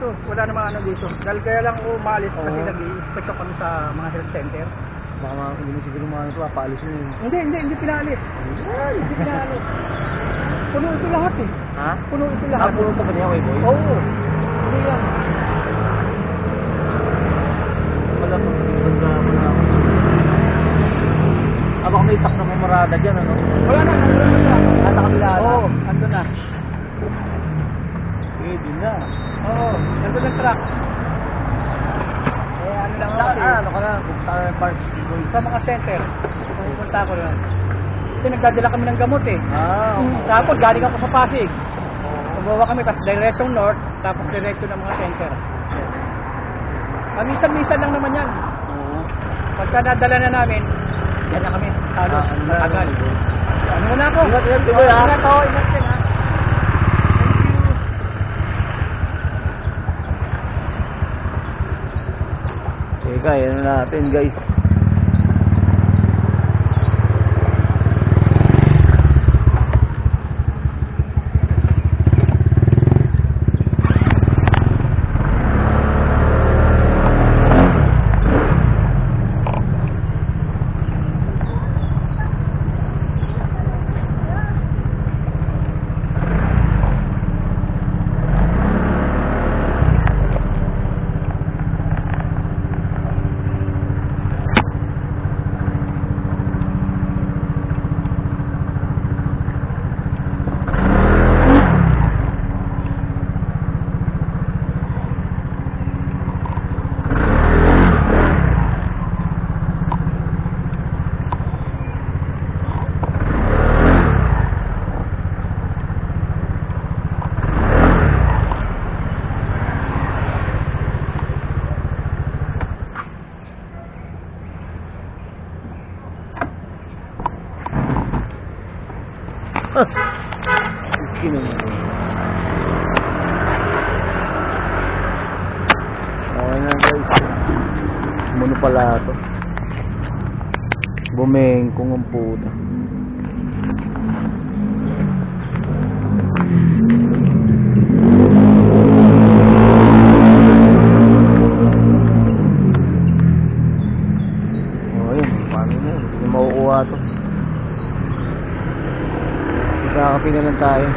dito. Wala namang ano dito. Dahil kaya lang ako umalis kasi nag-i-inspect kami sa mga health center. Baka hindi mo siguro mga ito, paalis mo yun. Hindi pinalis. Hindi pinalis. Puno ito lahat eh. Ha? Puno ito lahat. Puno ito ba niya, boy? Oo. Hindi yan. Wala pang banda mo na ako. Baka may itak na kumarada dyan, ano? Wala na, nandun na. At nakabila na? Oo, nandun na. Sige, din na. Oo, nandun ang truck. Eh, ano lang ako eh. Ano ka na? Pupunta ka na ng park. Sa mga center. Pupunta ako lang. Kasi nagdadala kami ng gamot eh. Tapos galing ako sa Pasig. Pagbawa kami, tapos direktong north, tapos direkto ng mga center. Minsan-minsan lang naman yan. Pagka nadala na namin, yan na kami. Halos, matagal. Ano muna ako? Ingat, Tiboy, ha? Ingat ako, ingat din ha. Teka, yan na natin, guys. Skin naman. Okay na, guys. Muno pala ito. Bumengkong ang puta. Oh, yun. Paano na yun? Hindi makukuha ito. Kakapin na lang tayo.